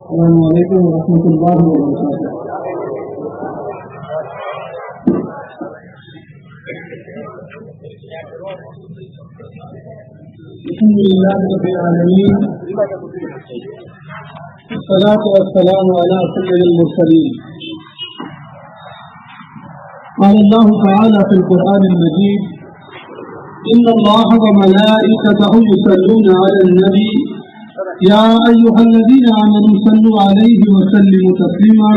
السلام علیکم ورحمۃ اللہ وبرکاتہ۔ الحمد للہ رب العالمین، والصلاة والسلام علی سید المرسلین۔ قال اللہ تعالی فی القرآن المجید: ان اللہ وملائکته یصلون علی النبی یا ایها الذین آمنوا صلوا علیہ وسلموا تسلیما۔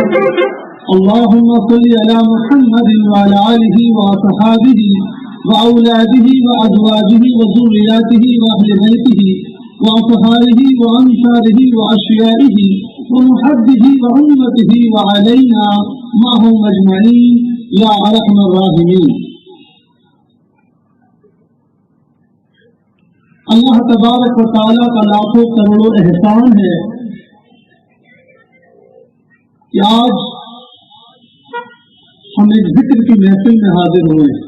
اللهم صل علی محمد وعلى آلہ وصحابہ وأولاده وأزواجه وذرياته وأهل بيته وأصحابه وأنصاره وأشيائه ومحبه وأمته وعلينا معهم أجمعين يا أرحم الراحمين۔ اللہ تبارک و تعالیٰ کا لاکھوں کروڑوں احسان ہے کہ آج ہم ایک ذکر کی محفل میں حاضر ہوئے ہیں۔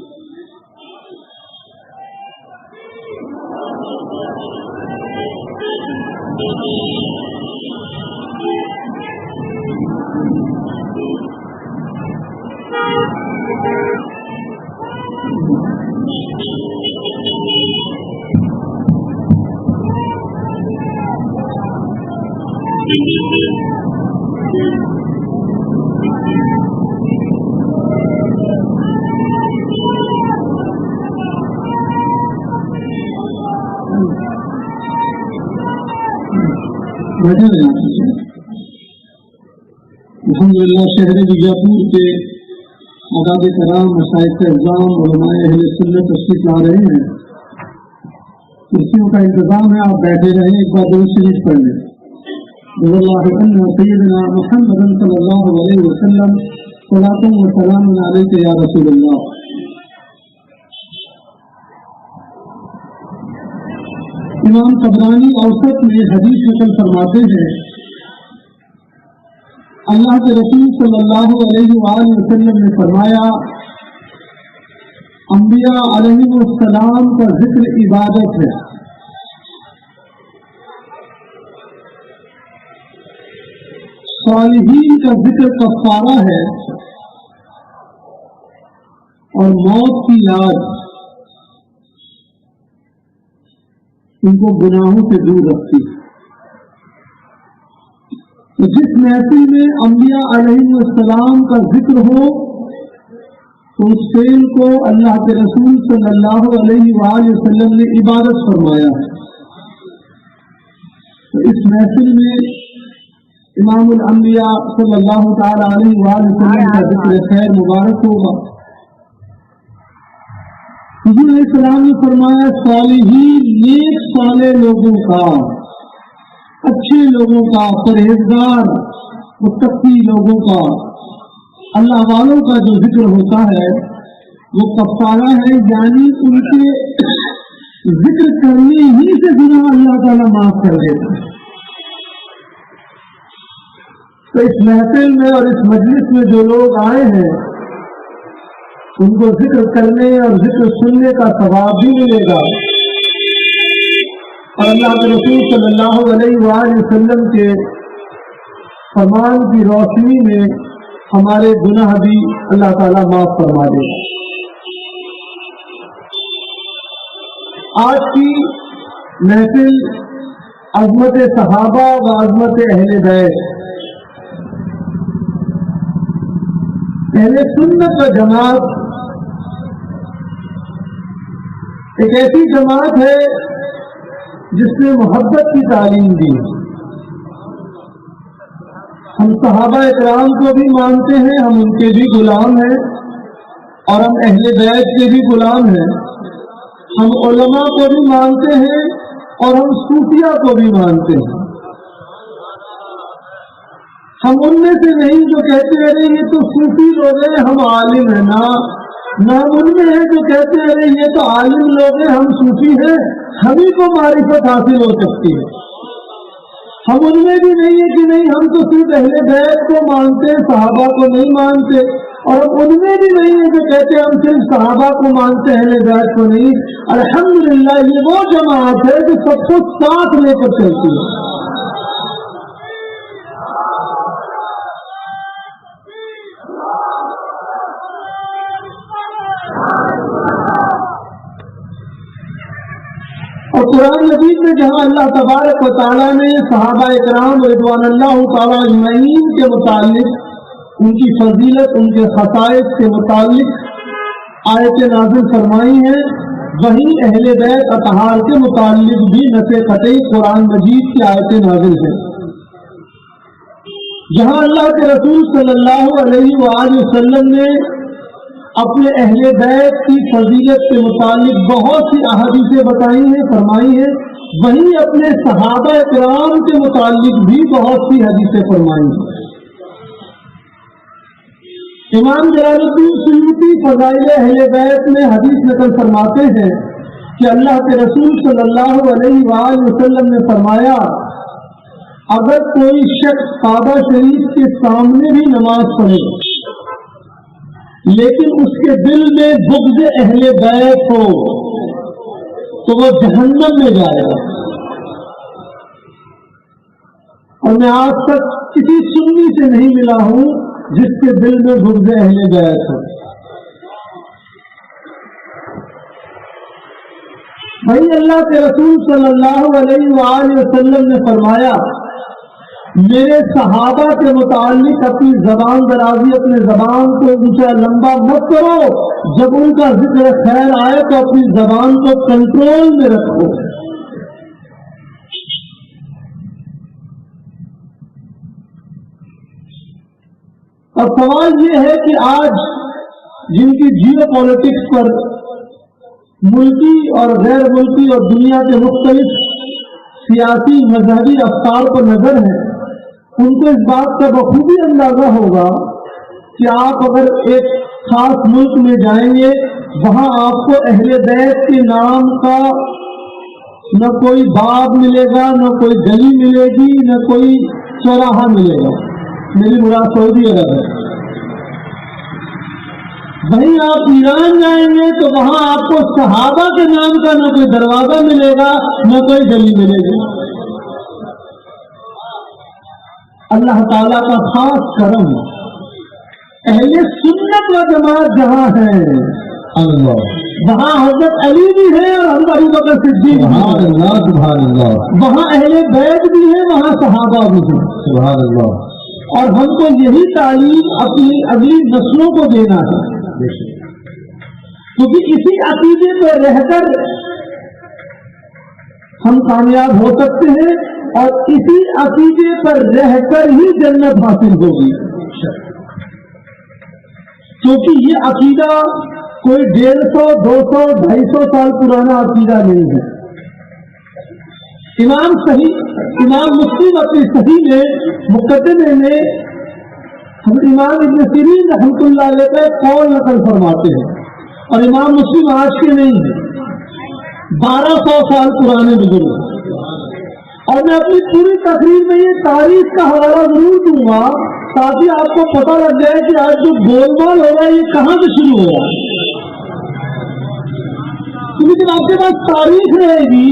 الحمدللہ شہر بیجاپور کے حضرات کرام، مشائخ اعظام، علماء اہل سنت تشریف لا رہے ہیں۔ کرسیوں کا انتظام ہے، آپ بیٹھے رہیں، ایک بار درود شریف پڑھ لیں۔ رضی اللہ عنہ سیدنا محمد صلی اللہ علیہ وسلم، صلاۃ و سلام علیک یا رسول اللہ۔ امام طبرانی اوسط میں حدیث نقل فرماتے ہیں، اللہ کے رسول صلی اللہ علیہ وآلہ وسلم نے فرمایا، انبیاء علیہ السلام کا ذکر عبادت ہے، صالحین کا ذکر کفارہ ہے، اور موت کی یاد ان کو گناہوں سے دور رکھتی ہے۔ تو جس محفل میں انبیاء علیہ السلام کا ذکر ہو تو اس فعل کو اللہ کے رسول صلی اللہ علیہ وآلہ وسلم نے عبادت فرمایا ہے۔ تو اس محفل میں امام الانبیاء صلی اللہ تعالی علیہ وآلہ وسلم کا ذکر خیر مبارک ہوگا۔ حضور علیہ السلام نے فرمایا، صالحین نیک صالح لوگوں کا، اچھے لوگوں کا، پرہیزگار متقی لوگوں کا، اللہ والوں کا جو ذکر ہوتا ہے وہ کفارہ ہے، یعنی ان کے ذکر کرنے ہی سے گناہ اللہ تعالیٰ معاف کر دیتا ہے۔ تو اس محفل میں اور اس مجلس میں جو لوگ آئے ہیں ان کو ذکر کرنے اور ذکر سننے کا ثواب بھی ملے گا، اور اللہ کے رسول صلی اللہ علیہ وآلہ وسلم کے فرمان کی روشنی میں ہمارے گناہ بھی اللہ تعالیٰ معاف فرما دے گا۔ آج کی محفل عظمت صحابہ و عظمت اہل بیت، اہل سنت و جماعت ایک ایسی جماعت ہے جس نے محبت کی تعلیم دی۔ ہم صحابہ اکرام کو بھی مانتے ہیں، ہم ان کے بھی غلام ہیں، اور ہم اہل بیت کے بھی غلام ہیں۔ ہم علماء کو بھی مانتے ہیں اور ہم صوفیہ کو بھی مانتے ہیں۔ ہم ان میں سے نہیں جو کہتے ہیں یہ تو صوفی لوگ ہیں، ہم عالم ہیں، نہ ان میں ہے جو کہتے ہیں یہ تو عالم لوگ ہیں، ہم صوفی ہیں، ہم ہی کو معرفت حاصل ہو سکتی ہے۔ ہم ان میں بھی نہیں ہے کہ نہیں ہم تو صرف اہل بیت کو مانتے، صحابہ کو نہیں مانتے، اور ہم ان میں بھی نہیں ہے جو کہتے ہم صرف صحابہ کو مانتے، اہل بیت کو نہیں۔ الحمدللہ یہ وہ جماعت ہے جو سب کو ساتھ لے کر چلتی ہے۔ مجید میں جہاں اللہ تبارک و تعالیٰ نے صحابہ اکرام رضوان اللہ تعالیٰ اجمعین کے متعلق ان کی فضیلت، ان کے خصائص کے متعلق آیت نازل فرمائی ہیں، وہیں اہل بیت اطہار کے متعلق بھی نص قطعی قرآن مجید کی آیتیں نازل ہیں، جہاں اللہ کے رسول صلی اللہ علیہ وآلہ وسلم نے اپنے اہل بیت کی فضیلت کے متعلق بہت سی احادیثیں بتائی ہیں، فرمائی ہیں، وہیں اپنے صحابہ کرام کے متعلق بھی بہت سی حدیثیں فرمائی ہیں۔ امام جلال الدین سیوطی فضائل اہل بیت میں حدیث نقل فرماتے ہیں کہ اللہ کے رسول صلی اللہ علیہ وآلہ وسلم نے فرمایا، اگر کوئی شخص کعبہ شریف کے سامنے بھی نماز پڑھے لیکن اس کے دل میں بغض اہل بیت ہو تو وہ جہنم میں جائے گا۔ اور میں آج تک کسی سنی سے نہیں ملا ہوں جس کے دل میں بغض اہل بیت ہو۔ بھائی اللہ کے رسول صلی اللہ علیہ وآلہ وسلم نے فرمایا، میرے صحابہ کے متعلق اپنی زبان درازی، اپنے زبان کو اونچا لمبا مت کرو، جب ان کا ذکر خیر آئے تو اپنی زبان کو کنٹرول میں رکھو۔ اور سوال یہ ہے کہ آج جن کی جیو پالیٹکس پر ملکی اور غیر ملکی اور دنیا کے مختلف سیاسی مذہبی افکار پر نظر ہے، ان کو اس بات کا بخوبی اندازہ ہوگا کہ آپ اگر ایک خاص ملک میں جائیں گے، وہاں آپ کو اہل بیت کے نام کا نہ کوئی باب ملے گا، نہ کوئی گلی ملے گی، نہ کوئی چوراہا ملے گا۔ میری مراد سعودی عرب ہے۔ وہیں آپ ایران جائیں گے تو وہاں آپ کو صحابہ کے نام کا نہ کوئی دروازہ ملے گا، نہ کوئی گلی ملے گی۔ اللہ تعالیٰ کا خاص کرم، اہل سنت و جماعت جہاں ہے اللہ، وہاں حضرت علی بھی ہے اور حضرت ابو بکر صدیق بھی ہے، سبحان اللہ، وہاں اہل بیت بھی ہے، وہاں صحابہ بھی ہیں، سبحان اللہ۔ اور ہم کو یہی تعلیم اپنی اگلی نسلوں کو دینا ہے، کیونکہ اسی عقیدے پہ رہ کر ہم کامیاب ہو سکتے ہیں اور اسی عقیدے پر رہ کر ہی جنت حاصل ہوگی، کیونکہ یہ عقیدہ کوئی 150، 200، 250 سال پرانا عقیدہ نہیں ہے۔ امام مسلم اپنی صحیح میں مقدمے میں امام ابن سیرین رحمۃ اللہ علیہ کا قول نقل فرماتے ہیں، اور امام مسلم آج کے نہیں ہیں، 1200 سال پرانے بزرگ۔ اور میں اپنی پوری تقریر میں یہ تاریخ کا حوالہ ضرور دوں گا تاکہ آپ کو پتہ لگ جائے کہ آج جو گول مال ہو رہا ہے یہ کہاں سے شروع ہو رہا ہے، کیونکہ جب آپ کے پاس تاریخ رہے گی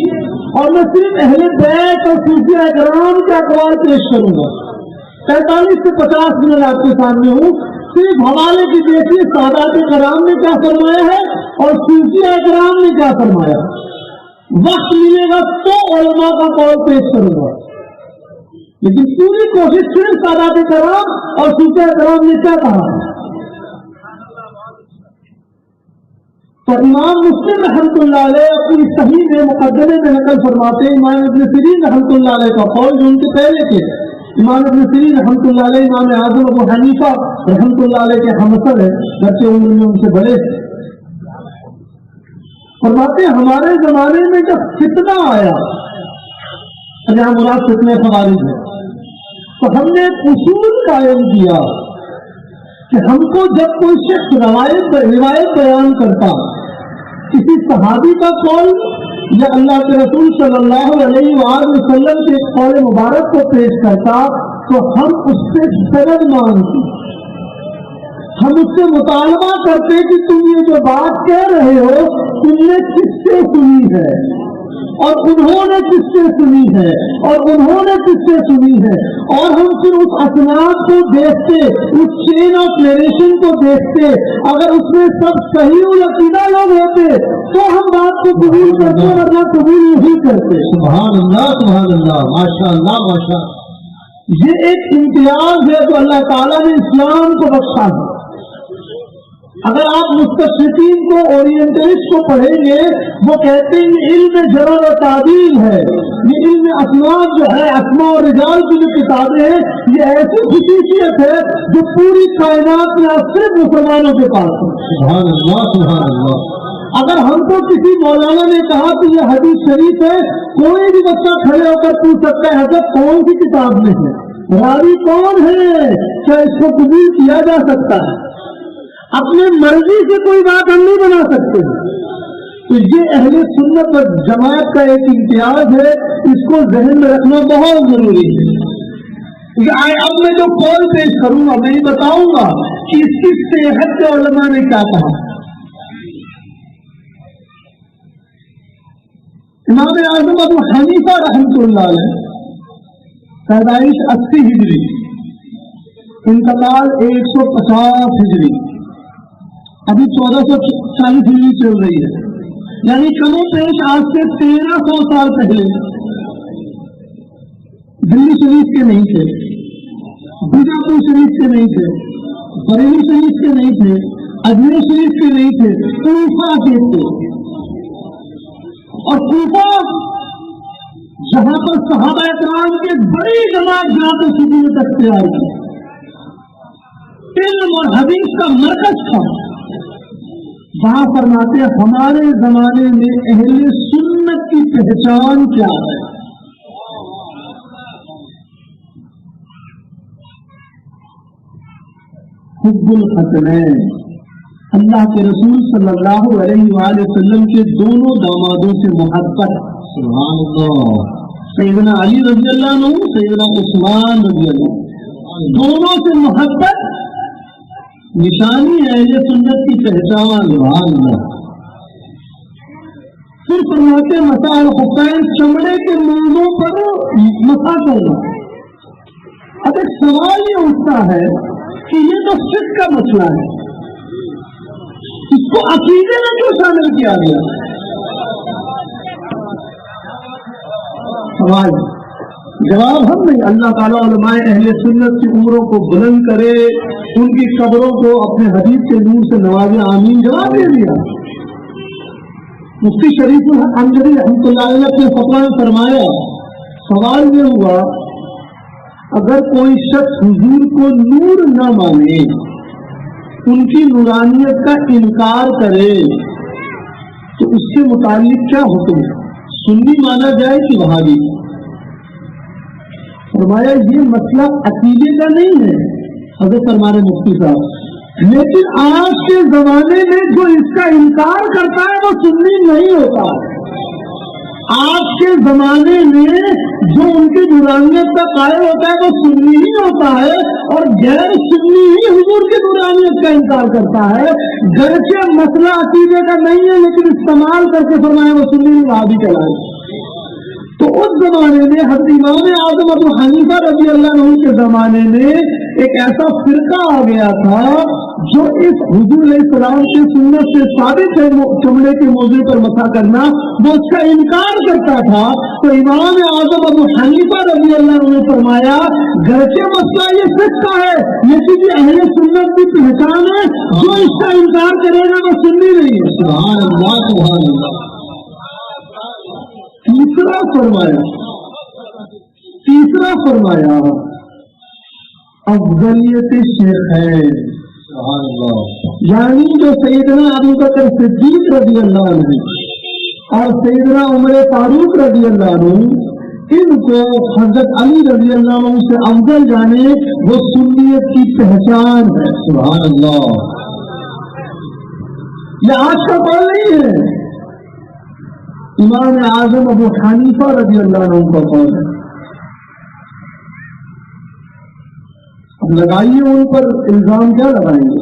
اور میں صرف اہل بیت اور صوفیاء کرام کے اقوال پیش کروں گا، 45 سے 50 منٹ آپ کے سامنے ہوں، صرف حوالے کی دیکھیے سادات کرام نے کیا فرمایا ہے اور صوفیاء کرام نے کیا فرمایا۔ وقت ملے گا تو علماء کا قول پیش کروں گا، لیکن پوری کوشش صرف سادات کرام اور صوفیاء کرام نے کیا کہا۔ تو امام مسلم رحمۃ اللہ علیہ اپنی صحیح میں مقدمے میں نقل فرماتے ہیں امام ابن سیرین رحمۃ اللہ علیہ کا قول جو ان کے پہلے کے امام ابن سیرین رحمۃ اللہ علیہ، امام اعظم ابو حنیفہ رحمۃ اللہ علیہ کے ہمسر ہیں، بچے عمر میں ان سے بڑے، فرماتے ہیں ہمارے زمانے میں جب فتنہ آیا، جہاں مراد فتنہ خوارج ہے، تو ہم نے ایک اصول قائم کیا کہ ہم کو جب کوئی شخص روایت بیان کرتا، کسی صحابی کا قول یا اللہ کے رسول صلی اللہ علیہ وآلہ وسلم کے قول مبارک کو پیش کرتا، تو ہم اس سے سند مانگتے، ہم اس سے مطالبہ کرتے کہ تم یہ جو بات کہہ رہے ہو تم نے کس سے سنی ہے، اور انہوں نے کس سے سنی ہے اور انہوں نے کس سے سنی ہے، اور ہم پھر اس اسناد کو دیکھتے، اس چین آف نریشن کو دیکھتے، اگر اس میں سب صحیح العقیدہ لوگ ہوتے تو ہم بات کو قبول کرتے ورنہ قبول نہیں کرتے۔ سبحان اللہ، ماشاء اللہ ماشاء اللہ۔ یہ ایک امتیاز ہے جو اللہ تعالیٰ نے اسلام کو بخشا ہے۔ اگر آپ مستشرقین کو، اورینٹلسٹ کو پڑھیں گے، وہ کہتے ہیں یہ علم جرح و تعدیل ہے، یہ علم اسماء جو ہے، اسماء اور رجال کی جو کتابیں ہیں، یہ ایسی خصوصیت ہے جو پوری کائنات میں صرف مسلمانوں کے پاس ہے۔ سبحان اللہ سبحان اللہ۔ اگر ہم کو کسی مولانا نے کہا کہ یہ حدیث شریف ہے، کوئی بھی بچہ کھڑے ہو کر پوچھ سکتا ہے حضرت کون سی کتاب میں ہے، راوی کون ہے، کیا اس کو قبول کیا جا سکتا ہے؟ اپنے مرضی سے کوئی بات ہم نہیں بنا سکتے۔ تو یہ اہل سنت اور جماعت کا ایک امتیاز ہے، اس کو ذہن میں رکھنا بہت ضروری ہے۔ اب میں جو قول پیش کروں گا، میں یہ بتاؤں گا کہ اس کی صحت کے علماء نے کیا کہا۔ امام اعظم ابو حنیفہ رحمۃ اللہ علیہ، پیدائش 80 ہجری، انتقال 150 ہجری، ابھی 1440 ہجری چل رہی ہے، یعنی کم و بیش آج سے 1300 سال پہلے دلی شریف کے نہیں تھے، بیجاپور شریف کے نہیں تھے، بریلی شریف کے نہیں تھے، اجمیر شریف کے نہیں تھے، کوفہ کے تھے۔ اور کوفہ جہاں پر صحابہ اکرام کے بڑی جماعت جہاں پر کسی نے اختیار کی، علم اور حدیث کا مرکز تھا، وہاں فرماتے ہیں ہمارے زمانے میں اہل سنت کی پہچان کیا ہے؟ حب الحسنین، اللہ کے رسول صلی اللہ علیہ وآلہ وسلم کے دونوں دامادوں سے محبت۔ سبحان اللہ۔ سیدنا علی رضی اللہ عنہ، سیدنا عثمان رضی اللہ عنہ، دونوں سے محبت نشانی ہے اہل سنت کی پہچان۔ سبحان اللہ۔ پھر فرماتے مسح الخفین، چمڑے کے موزوں پر مسح کرنا۔ اب ایک سوال یہ اٹھتا ہے کہ یہ تو فقہ کا مسئلہ ہے، اس کو عقیدے میں کیوں شامل کیا گیا؟ سوال جواب ہم نہیں، اللہ تعالیٰ علماء اہل سنت کی عمروں کو بلند کرے، ان کی قبروں کو اپنے حدیث کے نور سے نوازے، آمین۔ جواب دے دیا۔ مفتی شریف الحق امجدی رحمۃ اللہ علیہ اپنے فتویٰ میں فرمایا، سوال یہ ہوا اگر کوئی شخص حضور کو نور نہ مانے، ان کی نورانیت کا انکار کرے، تو اس کے متعلق کیا حکم ہے؟ سنی مانا جائے کہ وہابی؟ فرمایا یہ مسئلہ عقیدے کا نہیں ہے حضرت فرمانے مفتی صاحب، لیکن آج کے زمانے میں جو اس کا انکار کرتا ہے وہ سنی نہیں ہوتا۔ آج کے زمانے میں جو ان کی نورانیت کا قائل ہوتا ہے وہ سنی ہی ہوتا ہے، اور غیر سنی ہی حضور کی نورانیت کا انکار کرتا ہے۔ گرچہ مسئلہ عقیدے کا نہیں ہے لیکن استعمال کر کے فرمایا وہ سنی وہابی کہلائے۔ تو اس زمانے میں حضرت امام اعظم ابو حنیفہ رضی اللہ عنہ کے زمانے میں ایک ایسا فرقہ آ گیا تھا جو اس حضور علیہ السلام کی سنت سے ثابت ہے چمڑے کے موضوع پر مسح کرنا، وہ اس کا انکار کرتا تھا۔ تو امام اعظم ابو حنیفہ رضی اللہ عنہ نے فرمایا گرچہ مسئلہ یہ فقہ ہے لیکن یہ اہل سنت کی پہچان ہے، جو اس کا انکار کرے گا وہ سنی نہیں ہے۔ سبحان اللہ سبحان اللہ۔ تیسرا فرمایا افضلیت شیخین، سبحان اللہ۔ یعنی جو سیدنا ابو بکر صدیق رضی اللہ عنہ اور سیدنا عمر فاروق رضی اللہ عنہ، ان کو حضرت علی رضی اللہ عنہ سے افضل جانے، وہ سنیت کی پہچان ہے۔ سبحان اللہ۔ یہ آج کا قول نہیں ہے، امام اعظم ابو حنیفہ رضی اللہ عنہ کا قول ہے۔ اب لگائیے ان پر الزام، کیا لگائیں گے؟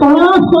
500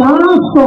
500।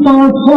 500,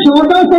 1400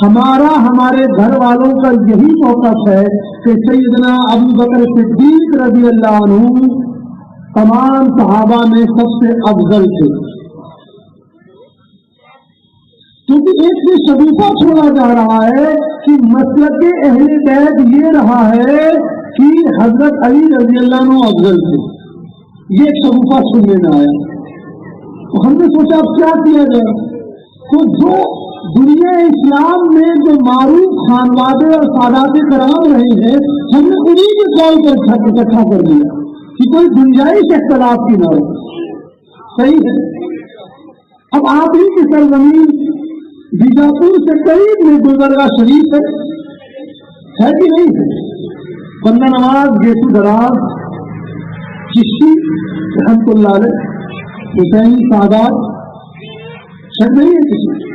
ہمارا ہمارے گھر والوں کا یہی موقف ہے کہ سیدنا ابو بکر صدیق رضی اللہ عنہ تمام صحابہ میں سب سے افضل تھے، کیونکہ ایک بھی شگوفہ چھوڑا جا رہا ہے کہ مسلک اہل بیت یہ رہا ہے کہ حضرت علی رضی اللہ عنہ افضل تھے، یہ ایک شگوفہ چھوڑنے میں آیا۔ تو ہم نے سوچا اب کیا کیا جائے، تو جو دنیا اسلام میں جو معروف خانوادے اور سادات کرام رہے ہیں ہم نے انہیں کے قول پر اکٹھا کر دیا کہ کوئی گنجائش اختلاف کی نہ ہو۔ صحیح ہے، اب آپ ہی کی سرزمین بیجاپور سے قریب میں گلبرگہ شریف ہے کہ نہیں ہے؟ بندہ نواز گیسو دراز چشتی رحمت اللہ علیہ حسینی سادات شک نہیں ہے کسی،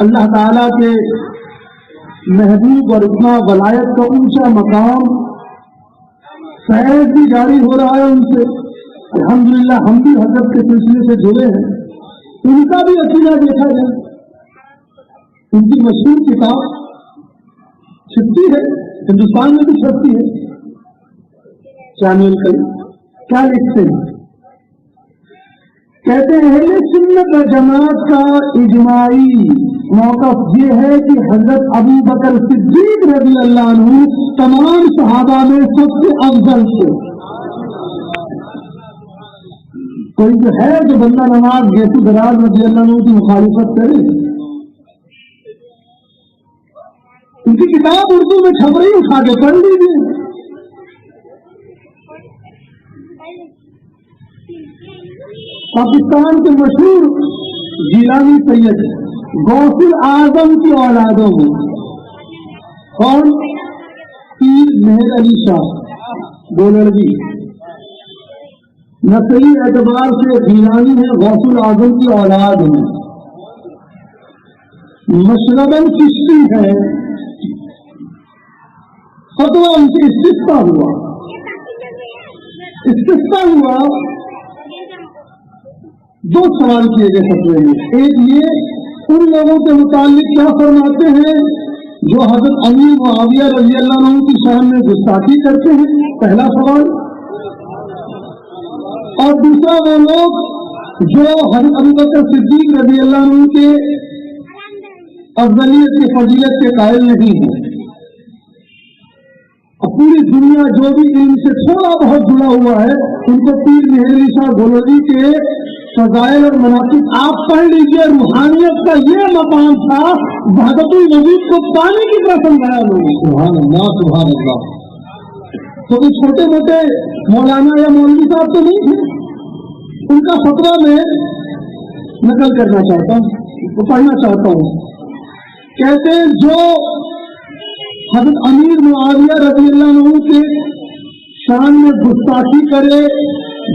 اللہ تعالیٰ کے محبوب اور اتنا ولایت کا اونچا مقام، فیض بھی جاری ہو رہا ہے ان سے، الحمدللہ ہم بھی حضرت کے سلسلے سے جڑے ہیں، ان کا بھی عقیدہ دیکھا جائے، ان کی مشہور کتاب چھپتی ہے، ہندوستان میں بھی چھپتی ہے، چینل کیا لکھتے ہیں، کہتے ہیں اہل سنت و جماعت کا اجماعی موقف یہ ہے کہ حضرت ابو بکر صدیق رضی اللہ عنہ تمام صحابہ میں سب سے افضل تھے۔ کوئی جو ہے جو بندہ نواز گیسو دراز رضی اللہ عنہ کی مخالفت کرے، ان کی کتاب اردو میں چھپ رہی، اٹھا کے پڑھ لیجیے۔ پاکستان کے مشہور جیلانی سید غوث اعظم کی اولادوں میں کون؟ پیر مہر علی شاہ گولڑوی، نسلی اعتبار سے جیلانی ہے، غوث اعظم کی اولاد میں، مشرباً چشتی ہے، فتویٰ ان سے استفتاء ہوا، دو سوال کیے گئے فتوے میں، ایک یہ ان لوگوں کے متعلق کیا فرماتے ہیں جو حضرت امیر معاویہ رضی اللہ عنہ کی شان میں گستاخی کرتے ہیں، پہلا سوال، اور دوسرا وہ لوگ جو حضرت ابو بکر صدیق رضی اللہ عنہ کے افضلیت کی فضیلت کے قائل نہیں ہیں۔ اب پوری دنیا جو بھی ان سے تھوڑا بہت جڑا ہوا ہے ان کو پیر مہر علی شاہ گولڑوی کے فضائل اور مناقب آپ پڑھ لیجیے، روحانیت کا یہ مقام تھا، بہادر الوجود کو پانی کی طرح سمجھایا لوگوں، سبحان اللہ سبحان اللہ۔ تو یہ چھوٹے موٹے مولانا یا مولوی صاحب تو نہیں تھے، ان کا فتویٰ میں نقل کرنا چاہتا ہوں، پڑھنا چاہتا ہوں۔ کہتے ہیں جو حضرت امیر معاویہ رضی اللہ عنہ کے شان میں گستاخی کرے،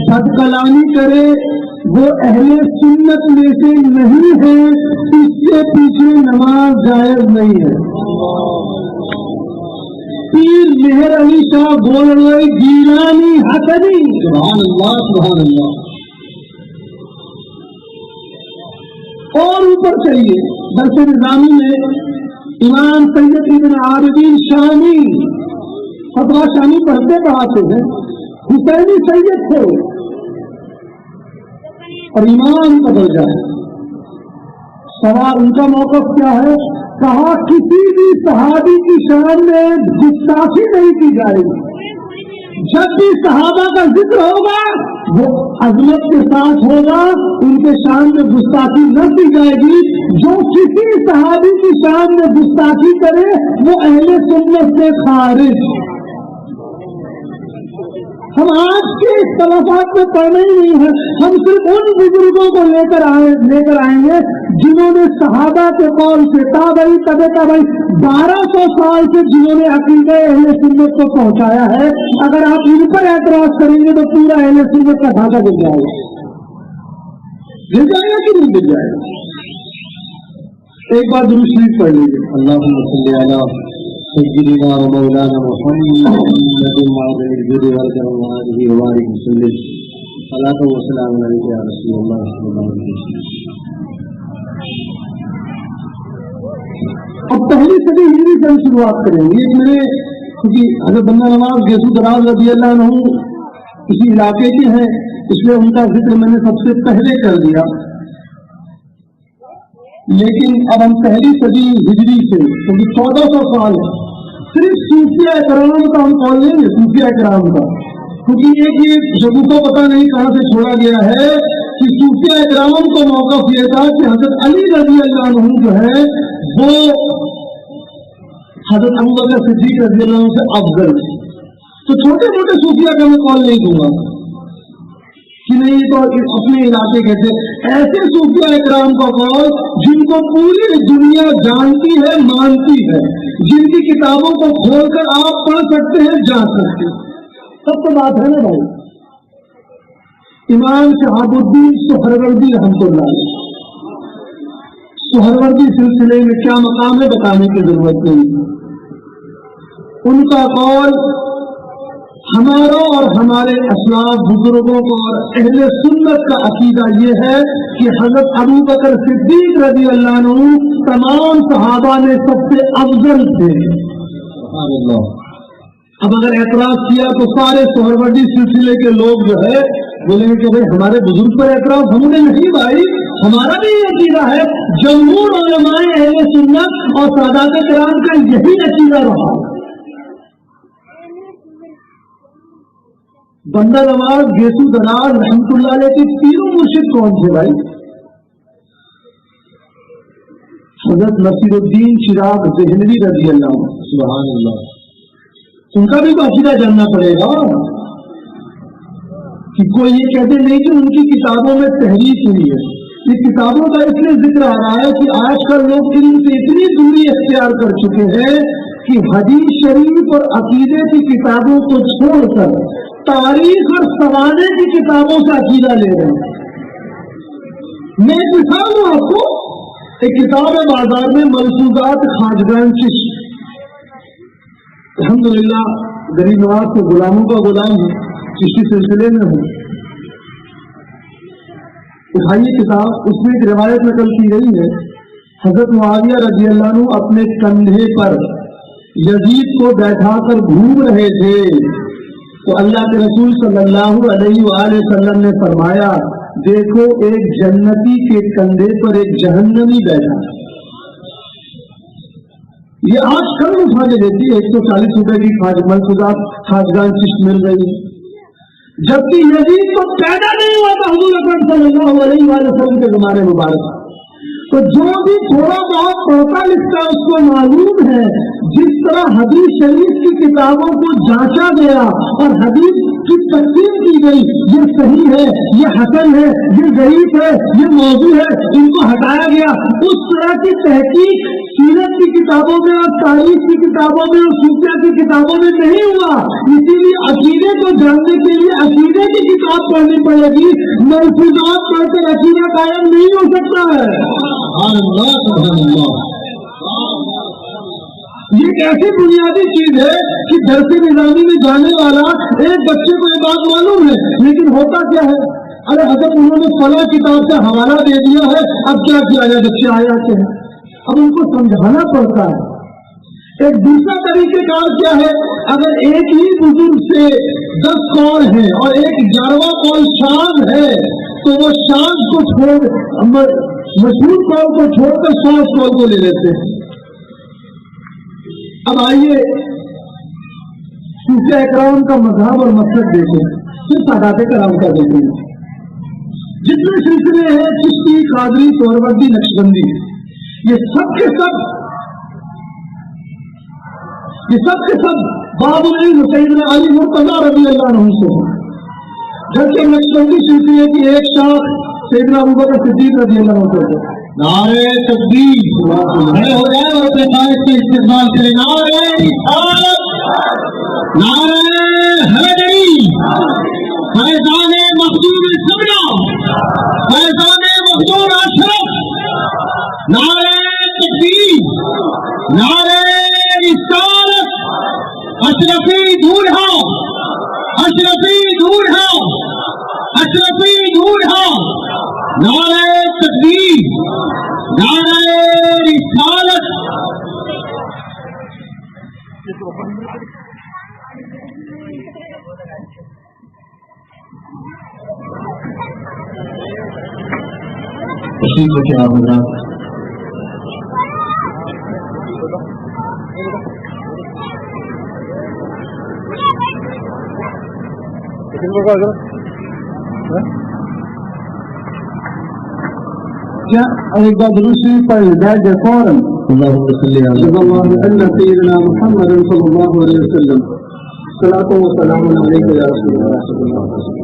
بد کلامی کرے، وہ اہل سنت میں سے نہیں ہے، اس سے پیچھے نماز جائز نہیں ہے۔ پیر مہر علی شاہ گولڑوی جیلانی حسنی، سبحان اللہ سبحان اللہ۔ اور اوپر چلیے درس نظامی میں امام سید ابن عابدین شامی، فتویٰ شامی پڑھتے پڑھاتے ہیں، حسینی سید تھے اور امام کا درجہ ہے۔ سوال ان کا موقف کیا ہے؟ کہا کسی بھی صحابی کی شان میں گستاخی نہیں کی جائے گی، جب بھی صحابہ کا ذکر ہوگا وہ عظمت کے ساتھ ہوگا، ان کے شان میں گستاخی نہ کی جائے گی۔ جو کسی صحابی کی شان میں گستاخی کرے وہ اہل سنت سے خارج۔ ہم آج کے اختلافات میں پڑھنے ہی نہیں ہیں، ہم صرف ان بزرگوں کو لے کر آئیں گے جنہوں نے صحابہ کے قول سے تابعی طبع تابعی 1200 سال سے جنہوں نے عقیدہ اہل سنت کو پہنچایا ہے۔ اگر آپ ان پر اعتراض کریں گے تو پورا اہل سنت کا ڈھانچہ گر جائے گا، گر جائے گا کہ نہیں گر جائے گا؟ ایک بار درود شریف پڑھ لیجیے، اللہم صلی علی سیدنا و مولانا محمد وعلى آلہ وصحبہ وسلم، صلاۃ و سلام علیک یا رسول اللہ صلی اللہ علیہ وسلم۔ اب پہلی صدی ہجری سے ہم شروعات کریں گے. ایک میرے کیونکہ حضرت بندہ نواز گیسو دراز رضی اللہ عنہ کسی علاقے کے ہیں، اس لیے ان کا ذکر میں نے سب سے پہلے کر دیا. لیکن اب ہم پہلی صدی ہجری سے کیونکہ 1400 سال صرف صوفیہ اکرام کا ہم کال لیں گے، صوفیہ اکرام کا، کیونکہ ایک یہ شگوفہ پتہ نہیں کہاں سے چھوڑا گیا ہے کہ صوفیہ اکرام کو موقف یہ تھا کہ حضرت علی رضی اللہ عنہ جو ہے وہ حضرت ابوبکر صدیق رضی اللہ عنہ سے افضل تھے. تو چھوٹے موٹے صوفیہ کا میں کال نہیں دوں گا کہ نہیں یہ تو اپنے علاقے کے تھے. ایسے صوفیہ اکرام کا کال جن کو پوری دنیا جانتی ہے، مانتی ہے، جن کی کتابوں کو کھول کر آپ پڑھ سکتے ہیں، جان سکتے ہیں. سب تو بات ہے نا بھائی. امام شہاب الدین سہروردی رحمۃ اللہ علیہ، سہروردی سلسلے میں کیا مقام ہے بتانے کی ضرورت نہیں. ان کا قول ہمارا اور ہمارے اسلاف بزرگوں کو اور اہل سنت کا عقیدہ یہ ہے کہ حضرت ابوبکر صدیق رضی اللہ عنہ تمام صحابہ میں سب سے افضل تھے. اب اگر اعتراض کیا تو سارے سہروردی سلسلے کے لوگ جو ہے بولیں گے کہ بھائی ہمارے بزرگ پر اعتراض ہم نے نہیں بھائی، ہمارا بھی یہ عقیدہ ہے. جمہور علماء اہل سنت اور سادات کرام کا یہی عقیدہ رہا. بندہ نواز گیسو دراز رحمۃ اللہ علیہ کے تینوں مرشد کون تھے بھائی؟ حضرت نصیر الدین چراغ دہلوی رضی اللہ عنہ، سبحان اللہ. ان کا بھی تو عقیدہ جاننا پڑے گا کہ کوئی یہ کہتے نہیں کہ ان کی کتابوں میں تحریف ہوئی ہے. یہ کتابوں کا اس لیے ذکر آ رہا ہے کہ آج کل لوگ علم سے اتنی دوری اختیار کر چکے ہیں کہ حدیث شریف اور عقیدے کی کتابوں کو چھوڑ کر تاریخ اور سوانے کی کتابوں سے عقیدہ لے رہے ہیں. میں ایک مثال دوں آپ کو. ایک کتاب ہے بازار میں، ملفوظات خواجگان چشت. الحمدللہ غریب نواز کے غلاموں کا غلام ہے، چشتی سلسلے میں ہوں. اٹھائیے کتاب. اس میں ایک روایت نقل کی گئی ہے، حضرت معاویہ رضی اللہ عنہ اپنے کندھے پر یزید کو بیٹھا کر گھوم رہے تھے تو اللہ کے رسول صلی اللہ علیہ وآلہ وسلم نے فرمایا دیکھو ایک جنتی کے کندھے پر ایک جہنمی بیٹھا. یہ آج کل اٹھا کے دیتی ہے 140 روپے کی ملفوظات خواجگان چشت مل رہی ہے، جبکہ یزید تو پیدا نہیں ہوا تھا حضور اکرم صلی اللہ علیہ وآلہ وسلم کے زمانے مبارک. تو جو بھی تھوڑا بہت پڑھتا لکھتا اس کو معلوم ہے جس طرح حدیث شریف کی کتابوں کو جانچا گیا اور حدیث کی تقسیم کی گئی، یہ صحیح ہے، یہ حسن ہے، یہ ضعیف ہے، یہ موضوع ہے، ان کو ہٹایا گیا. اس طرح کی تحقیق سیرت کی کتابوں میں اور تاریخ کی کتابوں میں اور صوفیہ کی کتابوں میں نہیں ہوا. اسی لیے عقیدے کو جاننے کے لیے عقیدے کی کتاب پڑھنی پڑے گی. ملفوظات پڑھ کر عقیدہ قائم نہیں ہو سکتا ہے. یہ ایک ایسی بنیادی چیز ہے کہ درس نظامی میں جانے والا ایک بچے کو یہ بات معلوم ہے، لیکن ہوتا کیا ہے، ارے حضرت انہوں نے فلاں کتاب سے حوالہ دے دیا ہے، اب کیا کیا جائے، بچے آ جاتے ہیں. اب ان کو سمجھانا پڑتا ہے. ایک دوسرا طریقہ کار کیا ہے، اگر ایک ہی بزرگ سے 10 قول ہیں اور ایک 11واں قول شاذ ہے تو وہ شاذ کو چھوڑ مشہور قول کو چھوڑ کر شاذ قول کو لے لیتے ہیں. اب آئیے صوفیہ اکرام کا مذہب اور مقصد دیکھیں، پھر سادات کرام کا دیکھیں. جتنے سلسلے ہیں چشتی، قادری، سہروردی، نقشبندی، یہ سب کے سب باب العلم سیدنا علی مرتضیٰ رضی اللہ عنہ سے ہیں. جبکہ نقشبندی سلسلے کی ایک شاخ سیدنا ابوبکر صدیق رضی اللہ عنہ سے. نعرہ تکبیر کھڑے ہو جائے اور اپنے تاریخ کے استعمال کریں. نعرہ رسالت، نعرہ حیدری، فیضان مخدوم سبنا، فیضان مخدوم اشرف، نعرہ تکبیر، نعرہ رسالت، اشرفی دور ہو، اشرفی دور ہو، اشرفی دور ہو. نعرہ تکبیر، نعرہ رسالت، تشریف رکھیں آپ حضرات. کیا ایک بار دوسری پر بیٹھ جائے فوراً. اللہم صلی علی سیدنا محمد صلی اللہ علیہ وسلم. صلاۃ و سلام علیک یا رسول اللہ صلی اللہ علیہ وسلم.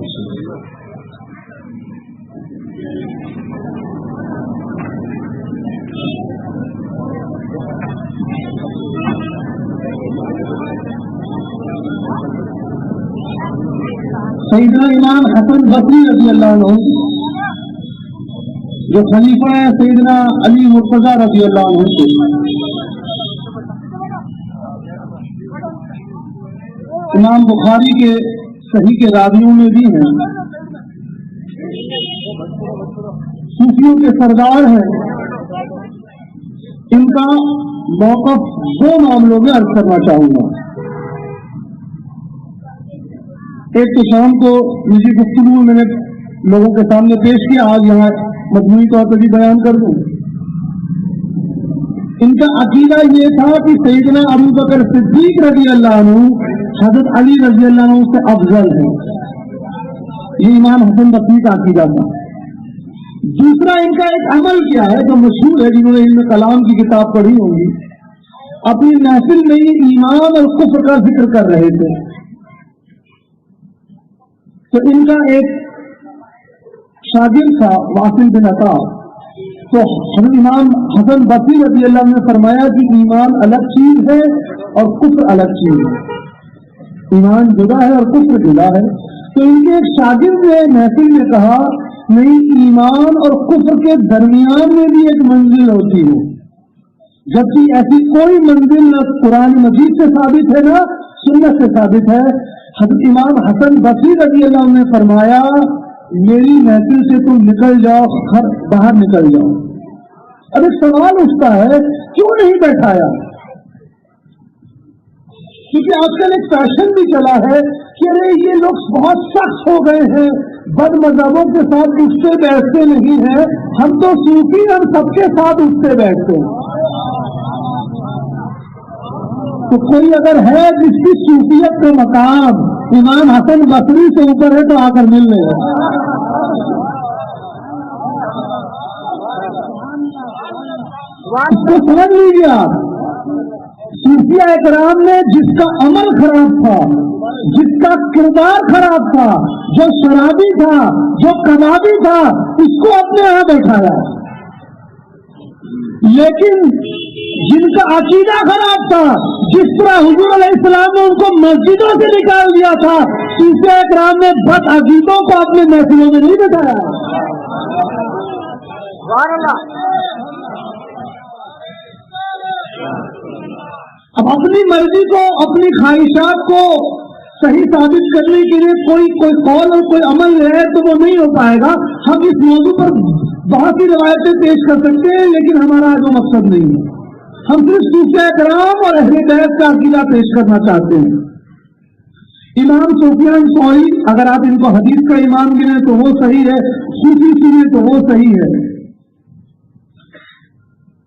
سیدنا امام حسن بصری رضی اللہ عنہ جو خلیفہ ہے سیدنا علی مرتضیٰ رضی اللہ عنہ سے امام بخاری کے صحیح کے راویوں میں بھی ہیں. صوفیوں کے سردار ہیں. ان کا موقف دو معاملوں میں عرض کرنا چاہوں گا. ایک تو شام کو نجی گفتگو میں نے لوگوں کے سامنے پیش کیا, آج یہاں مجموعی طور پر بھی بیان کر دوں. ان کا عقیدہ یہ تھا کہ سیدنا ابو بکر صدیق رضی اللہ عنہ حضرت علی رضی اللہ عنہ سے افضل ہے. یہ امام حسن بصری کا عقیدہ تھا. دوسرا ان کا ایک عمل کیا ہے جو مشہور ہے, جنہوں نے علم کلام کی کتاب پڑھی ہوگی. اپنی محفل میں یہ ایمان اور کفر کا ذکر کر رہے تھے. تو ان کا ایک شاگرد تھا واصل بن عطا, تو امام حسن بصری رضی اللہ عنہ نے فرمایا کہ ایمان الگ چیز ہے اور کفر الگ چیز ہے. ایمان جدا ہے اور کفر جدا ہے. تو ان کے ایک شاگرد نے محفل میں کہا نہیں, ایمان اور کفر کے درمیان میں بھی ایک منزل ہوتی ہے, جبکہ ایسی کوئی منزل نہ قرآن مجید سے ثابت ہے نہ سنت سے ثابت ہے. حضرت امام حسن بصری رضی اللہ عنہ نے فرمایا میری محفل سے تم نکل جاؤ, باہر نکل جاؤ. اب ایک سوال اٹھتا ہے کیوں نہیں بیٹھایا؟ کیونکہ آج کل ایک فیشن بھی چلا ہے کہ ارے یہ لوگ بہت سخت ہو گئے ہیں, بد مذہبوں کے ساتھ اٹھتے بیٹھتے نہیں ہیں, ہم تو صوفی ہم سب کے ساتھ اٹھتے بیٹھتے ہیں. تو کوئی اگر ہے جس کی صوفیت کا مقام امام حسن بصری سے اوپر ہے تو آ کر مل لے. اس کو سمجھ لیجیے آپ. صوفیہ اکرام نے جس کا عمل خراب تھا, جس کا کردار خراب تھا, جو شرابی تھا, جو کبابی تھا, اس کو اپنے یہاں بیٹھایا. لیکن جن کا عقیدہ خراب تھا, جس طرح حضور علیہ السلام نے ان کو مسجدوں سے نکال دیا تھا, صوفیہ اکرام نے بد عقیدوں کو اپنے محفلوں میں نہیں بتایا. اب اپنی مرضی کو, اپنی خواہشات کو صحیح ثابت کرنے کے لیے کوئی قول اور کوئی عمل ہے تو وہ نہیں ہو پائے گا. ہم اس موضوع پر بہت سی روایتیں پیش کر سکتے ہیں, لیکن ہمارا وہ مقصد نہیں ہے. ہم صرف صوفیہ کرام اور اہل بیت کا عقیدہ پیش کرنا چاہتے ہیں. امام سفیان ثوری, اگر آپ ان کو حدیث کا امام گنیں تو وہ صحیح ہے, صوفی سنیں تو وہ صحیح ہے.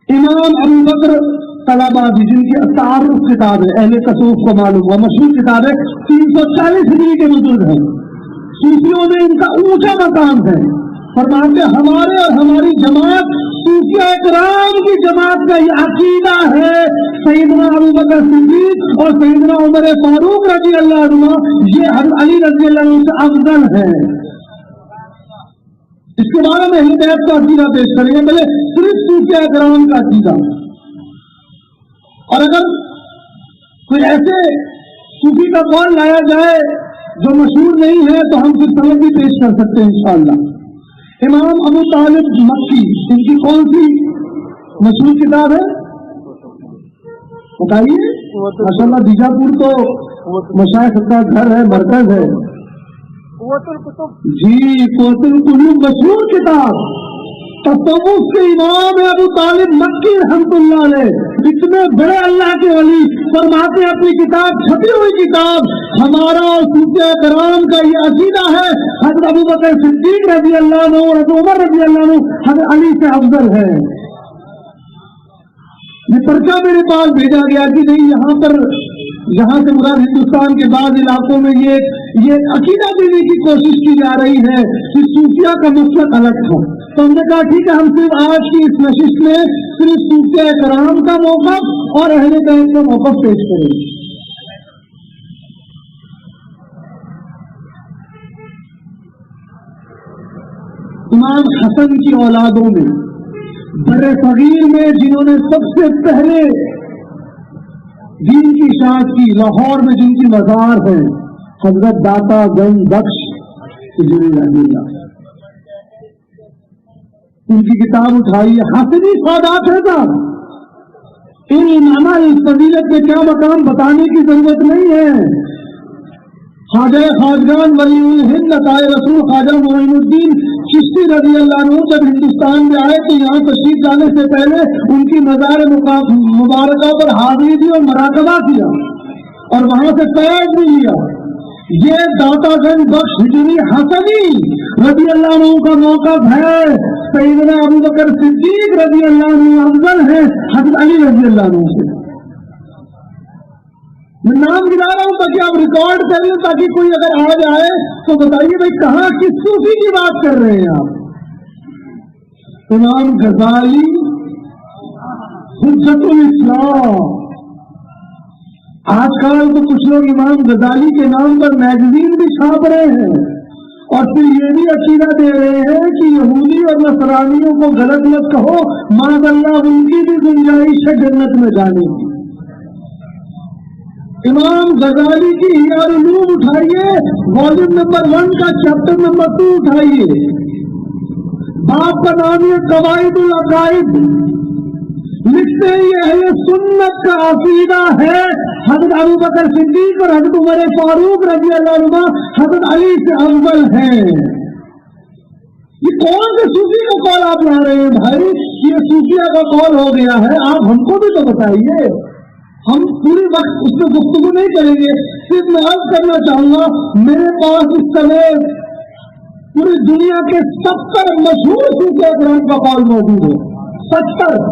امام ابو بکر طلباوی جن کی تعارف کتاب ہے, اہل تصوف کو معلوم ہوا, مشہور کتاب ہے, 340 ہجری کے بزرگ ہیں. صوفیوں میں ان کا اونچا مقام ہے. فرماتے ہمارے اور ہماری جماعت صوفیہ اکرام کی جماعت کا یہ عقیدہ ہے. سیدنا ابو بکر صدیق اور سیدنا عمر فاروق رضی اللہ عنہ یہ علی رضی اللہ عنہ سے افضل ہے. اس کے بارے میں اہل بیت کا عقیدہ پیش کریں گے, پہلے صرف صوفیہ اکرام کا عقیدہ. اور اگر کوئی ایسے صوفی کا قول لایا جائے جو مشہور نہیں ہے تو ہم پھر سبب بھی پیش کر سکتے ہیں انشاءاللہ. امام ابو طالب مکی, ان کی کون سی مشہور کتاب ہے بتائیے؟ ماشاءاللہ بیجاپور تو مشائخ کا گھر ہے, مرکز ہے. جی قوت القلوب مشہور کتاب. تصوف کے امام ابو طالب مکی رحمتہ اللہ علیہ اتنے بڑے اللہ کے ولی فرماتے ہیں اپنی کتاب چھپی ہوئی کتاب ہمارا اور صوفیاء کرام کا یہ عقیدہ ہے حضرت ابو بکر صدیق رضی اللہ عنہ اور حضرت عمر رضی اللہ عنہ حضرت علی سے افضل ہے. یہ پرچہ میرے پاس بھیجا گیا کہ نہیں یہاں سے مراد ہندوستان کے بعض علاقوں میں یہ عقیدہ دینے کی کوشش کی جا رہی ہے کہ صوفیاء کا مسلک الگ تھا. تو ہم نے کہا ٹھیک ہے ہم صرف آج کی اس نشست میں صرف صوفیاء کرام کا موقف اور اہل بیت کا موقف پیش کریں گے. امام حسن کی اولادوں میں بر صغیر میں جنہوں نے سب سے پہلے دین کی اشاعت کی لاہور میں جن کی مزار ہے حضرت داتا گنج بخش ان کی کتاب اٹھائی ہے. حسنی سادات ہے صاحب. ان امامہ اس فضیلت میں کیا مقام بتانے کی ضرورت نہیں ہے. خواجہ خواجگان ولی الہند عطائے رسول خواجہ معین الدین چشتی رضی اللہ عنہ جب ہندوستان میں آئے تو یہاں تشریف لانے سے پہلے ان کی مزار مبارکہ پر حاضری دی اور مراقبہ کیا اور وہاں سے فیض بھی لیا. یہ داتا گنج بخش ہجری حسنی رضی اللہ عنہ کا موقف ہے. سیدنا ابو بکر صدیق رضی اللہ عنہ افضل ہے حضرت علی رضی اللہ عنہ سے. میں نام گرا رہا ہوں تاکہ آپ ریکارڈ کر لیں تاکہ کوئی اگر آ جائے تو بتائیے بھائی کہاں کس صوفی کی بات کر رہے ہیں آپ. امام غزالی حجت الاسلام. آج کل تو کچھ لوگ امام غزالی کے نام پر میگزین بھی چھاپ رہے ہیں اور پھر یہ بھی عقیدہ دے رہے ہیں کہ یہودی اور نصرانیوں کو غلط مت کہو معاذ اللہ ان کی بھی گنجائش ہے جنت میں جانے کی. امام غزالی کی احیاء العلوم اٹھائیے والیوم نمبر 1 کا چیپٹر نمبر 2 اٹھائیے. باپ کا نام ہے قواعد العقائد. لکھتے ہیں یہ اہل سنت کا عقیدہ ہے حضرت ابو بکر صدیق اور حضرت عمر فاروق رضی اللہ عنہ حضرت علی سے افضل ہیں. یہ کون سے صوفی کا قول آپ لا رہے ہیں بھائی؟ یہ صوفیہ کا قول ہو گیا ہے. آپ ہم کو بھی تو بتائیے. ہم پوری وقت اس میں گفتگو نہیں کریں گے. صرف میں عرض کرنا چاہوں گا میرے پاس اس سمے پوری دنیا کے 70 مشہور صوفیہ کرام کا قول موجود ہے. 70.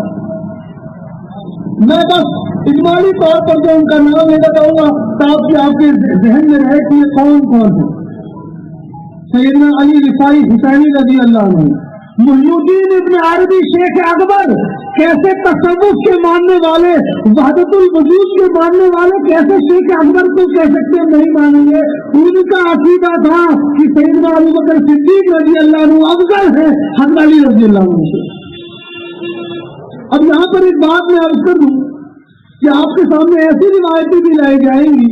میں بس اجمالی طور پر جو ان کا نام لے بتاؤں گا تاکہ آپ کے ذہن میں رہے کہ یہ کون کون ہے. سیدنا علی رفاعی حسینی رضی اللہ عنہ. محی الدین ابن عربی شیخ اکبر. کیسے تصوف کے ماننے والے وحدت الوجود کے ماننے والے کیسے شیخ اکبر کو کہہ سکتے ہیں نہیں مانیں گے. ان کا عقیدہ تھا کہ سیدنا ابو بکر صدیق رضی اللہ عنہ افضل ہے حضرت علی رضی اللہ عنہ سے. اب یہاں پر ایک بات میں عرض کر دوں کہ آپ کے سامنے ایسی روایتیں بھی لائی جائیں گی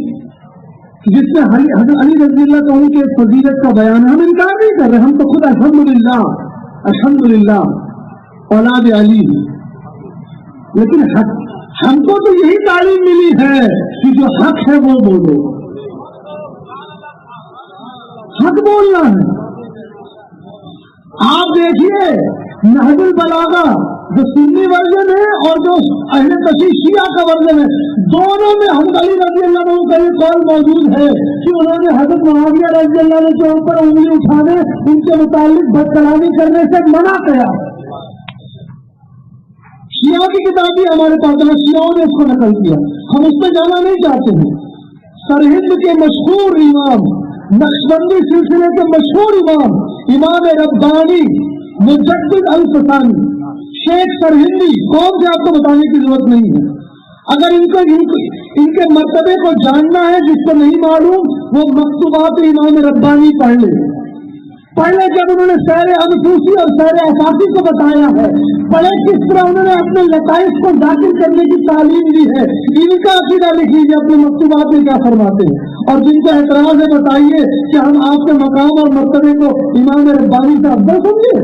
جس میں حضرت علی رضی اللہ عنہ کے فضیلت کا بیان ہے. ہم انکار نہیں کر رہے. ہم تو خود الحمدللہ اولاد علی ہیں. لیکن ہم کو تو یہی تعلیم ملی ہے کہ جو حق ہے وہ بولو. حق بولنا ہے. آپ دیکھیے نہج البلاغہ جو سنی ورژن ہے اور جو اہل تشیع شیعہ کا ورژن ہے دونوں میں حضرت علی رضی اللہ عنہ کا یہ قول موجود ہے کہ انہوں نے حضرت معاویہ رضی اللہ عنہ کے اوپر انگلی اٹھانے ان کے متعلق بد کلامی کرنے سے منع کیا. شیعہ کی کتاب بھی ہمارے پاس ہے. شیعوں نے اس کو نقل کیا. ہم اس پہ جانا نہیں چاہتے ہیں. سرہند کے مشہور امام نقشبندی سلسلے کے مشہور امام ربانی مجدد الفسانی شیخ سرہندی کون سے آپ کو بتانے کی ضرورت نہیں ہے. اگر ان کے مرتبے کو جاننا ہے جس کو نہیں معلوم وہ مکتوبات امام ربانی پڑھ لے. پہلے جب انہوں نے سیر انفوسی اور سیر اساسی کو بتایا ہے پہلے کس طرح انہوں نے اپنے لطائف کو داخل کرنے کی تعلیم دی ہے. ان کا عقیدہ لکھ لیجیے اپنے مکتوبات میں کیا فرماتے ہیں. اور جن کا اعتراض ہے بتائیے کہ ہم آپ کے مقام اور مرتبے کو امام ربانی سے افضل سمجھے.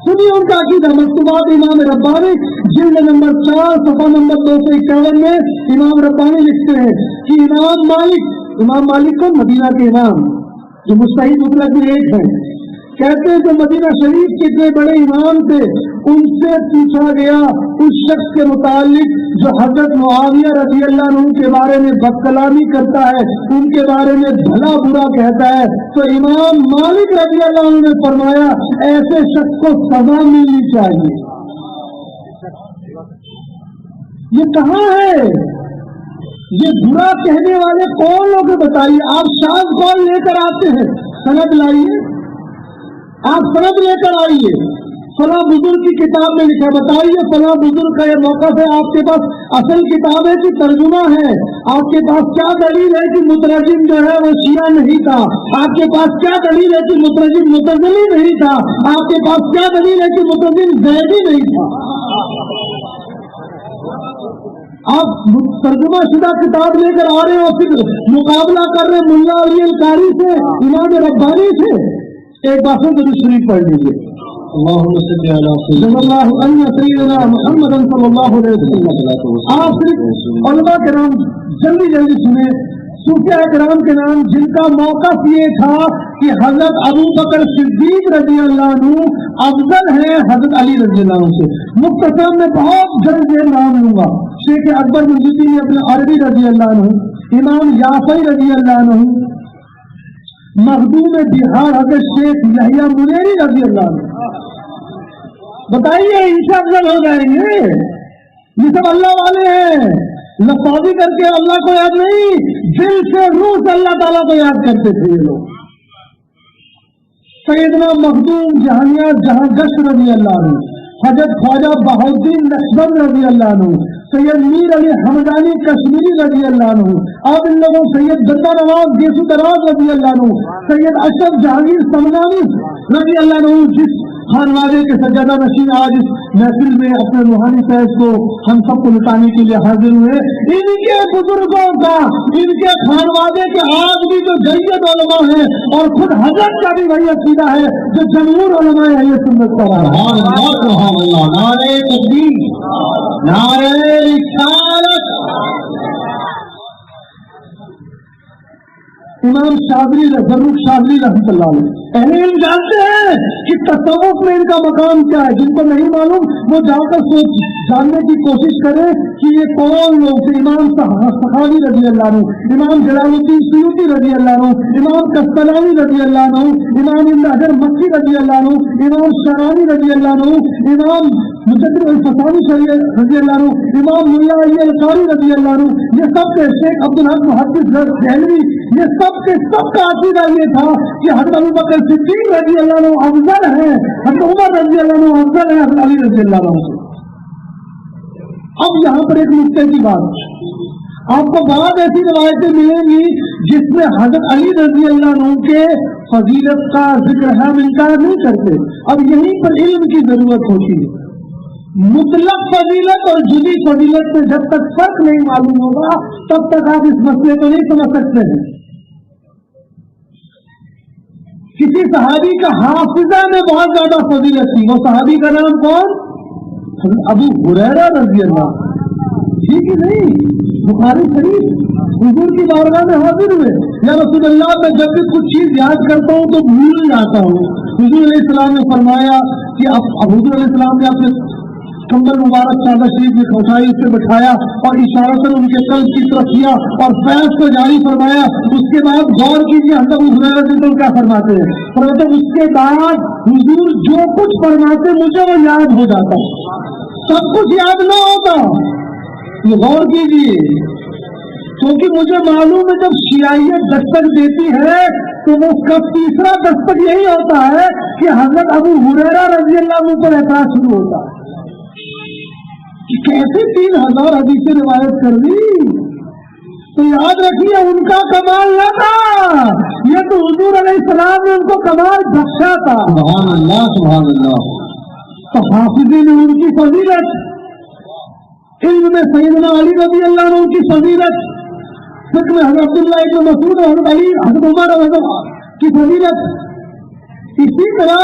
سنیے ان کا عقیدہ مکتوبات امام ربانی جلد نمبر 4 صفحہ نمبر 251 میں امام ربانی لکھتے ہیں کہ امام مالک کو مدینہ کے امام جو مستحیل مطلق بھی ایک ہے کہتے ہیں جو مدینہ شریف کے اتنے بڑے امام تھے ان سے پوچھا گیا اس شخص کے متعلق جو حضرت معاویہ رضی اللہ عنہ کے بارے میں بد کلامی کرتا ہے، ان کے بارے میں بھلا برا کہتا ہے، تو امام مالک رضی اللہ عنہ نے فرمایا ایسے شخص کو سزا ملنی چاہیے۔ یہ کہاں ہے؟ یہ برا کہنے والے کون لوگ بتائیے؟ آپ شاذ قول لے کر آتے ہیں، سند لائیے، آپ سند لے کر آئیے، فلاں بزرگ کی کتاب میں لکھا، بتائیے فلاں بزرگ کا یہ موقف ہے، آپ کے پاس اصل کتاب ہے کہ ترجمہ ہے؟ آپ کے پاس کیا دلیل ہے کہ مترجم جو ہے وہ شیعہ نہیں تھا؟ آپ کے پاس کیا دلیل ہے کہ مترجم متزلی نہیں تھا؟ آپ کے پاس کیا دلیل ہے کہ مترجم زیدی نہیں تھا؟ آپ ترجمہ شدہ کتاب لے کر آ رہے ہو، پھر مقابلہ کر رہے ملا علی القاری سے، امام ربانی سے۔ ایک بار سے شریف پڑھ لیجیے، اللهم صل على سیدنا محمد صلی اللہ علیہ وسلم۔ آپ صرف علماء کے نام جلدی جلدی سنیں، صوفیاء کرام کے نام جن کا موقف یہ تھا کہ حضرت ابو بکر صدیق رضی اللہ عنہ افضل ہیں حضرت علی رضی اللہ عنہ سے۔ مختصر میں بہت جلد یہ نام لوں گا، شیخ اکبر مجددی ابن عربی رضی اللہ عنہ، امام یافعی رضی اللہ عنہ، مخدوم بہار حضرت شیخ یحییٰ منیری رضی اللہ عنہ۔ بتائیے ان سے افضل ہو جائیں گے؟ یہ سب اللہ والے ہیں، لفظی کر کے اللہ کو یاد نہیں، دل سے روح سے اللہ تعالیٰ کو یاد کرتے تھے یہ لوگ۔ سیدنا مخدوم جہانیہ جہاں گشت رضی اللہ عنہ، حضرت خواجہ بہاؤالدین نقشبند رضی اللہ عنہ، سید میر علی حمدانی کشمیری رضی اللہ عنہ، آپ ان لوگوں سید جدہ نواز گیسو دراز رضی اللہ عنہ، سید اشرف جہانگیر سمنانی رضی اللہ عنہ، جس خانوادے کے سجادہ نشین آج اس محفل میں اپنے روحانی فیض کو ہم سب کو لٹانے کے لیے حاضر ہوئے، ان کے بزرگوں کا، ان کے خانوادے کے آج بھی جو جید علماء ہیں اور خود حضرت کا بھی وہی عقیدہ ہے جو جمہور علماء اہل سنت کا رہا ہے۔ نعرہ تکبیر، نعرہ رسالت۔ امام شاذلی ضرور شاذلی رحمۃ اللہ علیہ اہل علم جانتے ہیں کہ تصوف میں ان کا مقام کیا ہے، جن کو نہیں معلوم وہ جا کر جاننے کی کوشش کرے کہ یہ کون لوگ تھے۔ امام سخاوی رضی اللہ عنہ، امام جلال الدین سیوطی رضی اللہ عنہ، امام کستلانی رضی اللہ عنہ، امام ابن حجر مکی رضی اللہ عنہ، امام شرانی رضی اللہ عنہ، امام مجدد الفسانی رضی اللہ عنہ، امام ملا علی القاری رضی اللہ عنہ، یہ سب کے شیخ عبدالحق محدث دہلوی، یہ سب کے سب کا عقیدہ یہ تھا کہ حضرت ابو بکر صدیق رضی اللہ عنہ افضل ہے، حضرت عمر رضی اللہ عنہ افضل ہے حضرت علی رضی اللہ عنہ سے۔ اب یہاں پر ایک نقطے کی بات، آپ کو بہت ایسی روایتیں ملیں گی جس میں حضرت علی رضی اللہ عنہ کے فضیلت کا ذکر ہے، ہم انکار نہیں کرتے۔ اب یہیں پر علم کی ضرورت ہوتی ہے۔ مطلق فضیلت اور جزئی فضیلت میں جب تک فرق نہیں معلوم ہوگا تب تک آپ اس مسئلے کو نہیں سمجھ سکتے ہیں۔ کسی صحابی کا حافظہ میں بہت زیادہ فضیلت تھی، وہ صحابی کا نام کون؟ ابو ہریرہ رضی اللہ، ٹھیک ہے نہیں؟ بخاری شریف حضور کی بارگاہ میں حاضر ہوئے، یا رسول اللہ میں جب بھی کچھ چیز یاد کرتا ہوں تو بھول جاتا ہوں۔ حضور علیہ السلام نے فرمایا کہ اب حضور علیہ السلام نے اپنے کمبل مبارک چادر شریف میں اٹھائی، اس سے بٹھایا اور اشارہ ان کے قلب کی طرف کیا اور فیض کو جاری فرمایا۔ اس کے بعد غور کیجیے حضرت ابو ہریرہ رضی اللہ کیا فرماتے ہیں، فرماتے اس کے بعد حضور جو کچھ فرماتے مجھے وہ یاد ہو جاتا، سب کچھ یاد نہ ہوتا۔ یہ غور کیجیے، کیونکہ مجھے معلوم ہے جب شیعیت دستک دیتی ہے تو وہ اس کا تیسرا دستک یہی ہوتا ہے کہ حضرت ابو ہریرہ رضی اللہ عنہ پر اعتراض شروع ہوتا ہے کہ کیسے 3000 حدیثیں روایت کر دی۔ تو یاد رکھیے ان کا کمال نہ تھا، یہ تو حضور علیہ السلام نے ان کو کمال بخشا تھا۔ سبحان اللہ، سبحان اللہ۔ تو حافظین میں ان کی فضیلت، علم میں سیدنا علی رضی اللہ عنہ کی فضیلت، فقہ میں حضرت عبداللہ ابن مسعود، حضرت علی، حضرت عمر کی فضیلت، اسی طرح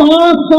500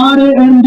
RAND।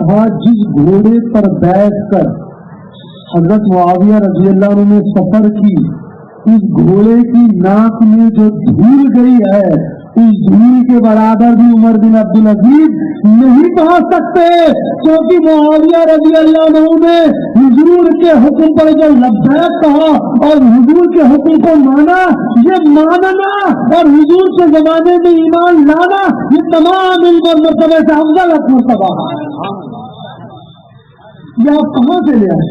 کہا جس گھوڑے پر بیٹھ کر حضرت معاویہ رضی اللہ عنہ نے سفر کی، اس گھوڑے کی ناک میں جو دھول گئی ہے اس دھول کے برابر بھی عمر بن عبدالعزیز نہیں پہنچ سکتے، کیونکہ معاویہ رضی اللہ عنہ نے حضور کے حکم پر جو لبیک کہا اور حضور کے حکم کو مانا، یہ ماننا اور حضور کے زمانے میں ایمان لانا یہ تمام علم اور مرتبے سے افضل مرتبہ ہے۔ یہ آپ کہاں سے لے آئے؟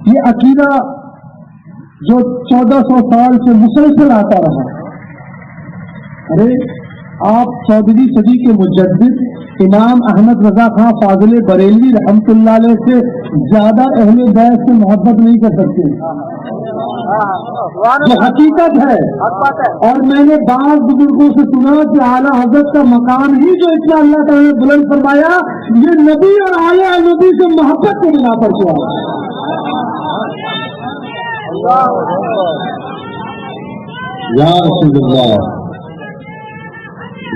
یہ عقیدہ جو 1400 سال سے مسلسل آتا رہا، ارے آپ 14ویں صدی کے مجدد امام احمد رضا خان فاضل بریلوی رحمت اللہ علیہ سے زیادہ اہل بیت سے محبت نہیں کر سکتے، یہ حقیقت ہے۔ اور میں نے بعض بزرگوں سے سنا کہ اعلیٰ حضرت کا مقام ہی جو اتنا اللہ تعالیٰ نے بلند فرمایا یہ نبی اور اعلیٰ نبی سے محبت کے بنا پر کیا۔ یا رسول اللہ،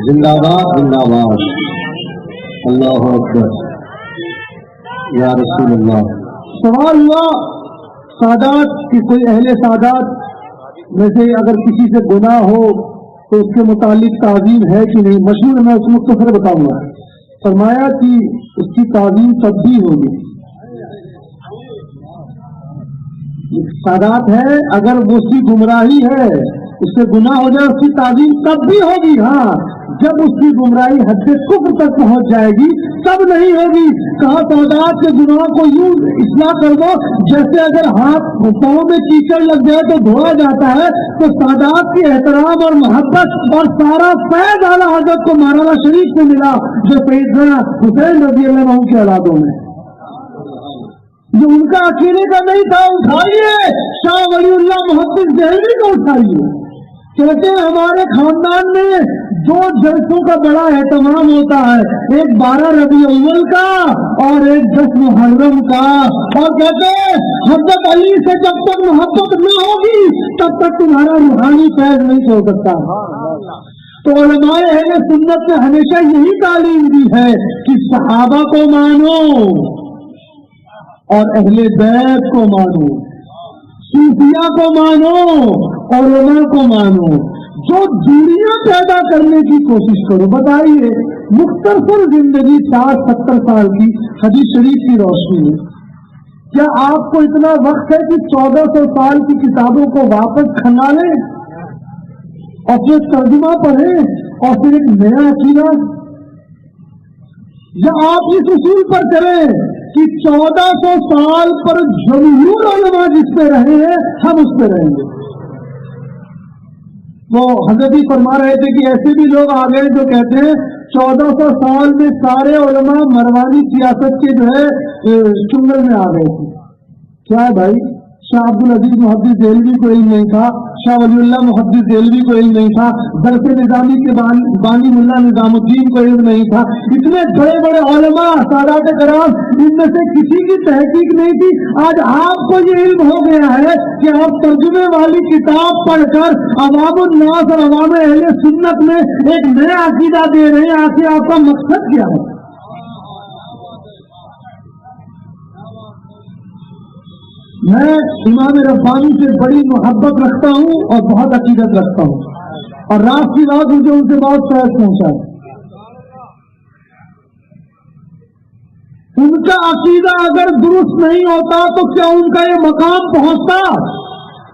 زندہ باد زندہ باد، اللہ اکبر، یا رسول اللہ۔ سوال ہوا سادات کی، کوئی اہل سادات میں سے اگر کسی سے گناہ ہو تو اس کے متعلق تعظیم ہے کہ نہیں؟ مشہور میں اس مختصر بتاؤں گا۔ فرمایا کہ اس کی تعظیم تب بھی ہوگی، سادات ہے اگر وہ اس کی گمراہی ہے، اس سے گناہ ہو جائے، اس کی تعظیم تب بھی ہوگی، ہاں جب اس کی گمراہی حد کفر تک پہنچ جائے گی تب نہیں ہوگی۔ کہا سادات کے گناہ کو یوں اصلاح کر دو جیسے اگر ہاتھ پاؤں میں کیچڑ لگ جائے تو دھویا جاتا ہے، تو سادات کی احترام اور محبت اور سارا فیض اعلیٰ حضرت کو مولانا شریف سے ملا جو سیدنا حسین رضی اللہ عنہ کے اولادوں میں، جو ان کا اکیلے کا نہیں تھا۔ اٹھائیے شاہ ولی اللہ محدث دہلوی کو، اٹھائیے۔ کہتے ہیں ہمارے خاندان میں 2 جلسوں کا بڑا اہتمام ہوتا ہے، ایک 12 ربیع الاول کا اور ایک 10 محرم کا، اور کہتے ہیں حضرت علی سے جب تک محبت نہ ہوگی تب تک تمہارا روحانی فیض نہیں ہو سکتا۔ تو علماء اہل سنت نے ہمیشہ یہی تعلیم دی ہے کہ صحابہ کو مانو اور اہل بیت کو مانو، صوفیاء کو مانو، علماء کو مانو، جو دوریاں پیدا کرنے کی کوشش کرو۔ بتائیے مختصر زندگی 60-70 سال کی حدیث شریف کی روشنی میں کیا آپ کو اتنا وقت ہے کہ 1400 سال کی کتابوں کو واپس کھنگالیں اور پھر ترجمہ پڑھیں اور پھر ایک نیا عقیدہ، یا آپ اس اصول پر چلیں کہ 1400 سال پر جمہور علماء جس پہ رہے ہیں ہم اس پہ رہیں گے؟ وہ حضرت فرما رہے تھے کہ ایسے بھی لوگ آ گئے جو کہتے ہیں 1400 سال میں سارے علماء مروانی سیاست کے جو ہے چنگل میں آ گئے تھے۔ کیا بھائی، شاہ عبدالعزیز محدث دہلوی کو علم نہیں تھا، شاہ ولی اللہ محدث دہلوی کو علم نہیں تھا، درس نظامی کے بانی ملا نظام الدین کو علم نہیں تھا، اتنے بڑے بڑے علماء سادات کرام ان میں سے کسی کی تحقیق نہیں تھی۔ آج آپ کو یہ علم ہو گیا ہے کہ آپ ترجمے والی کتاب پڑھ کر عوام الناس اور عوام اہل سنت میں ایک نیا عقیدہ دے رہے ہیں۔ آخر آپ کا مقصد کیا ہے؟ میں امام ربانی سے بڑی محبت رکھتا ہوں اور بہت عقیدت رکھتا ہوں، اور رات کی رات مجھے ان سے بہت فیض پہنچا ہے۔ ان کا عقیدہ اگر درست نہیں ہوتا تو کیا ان کا یہ مقام پہنچتا؟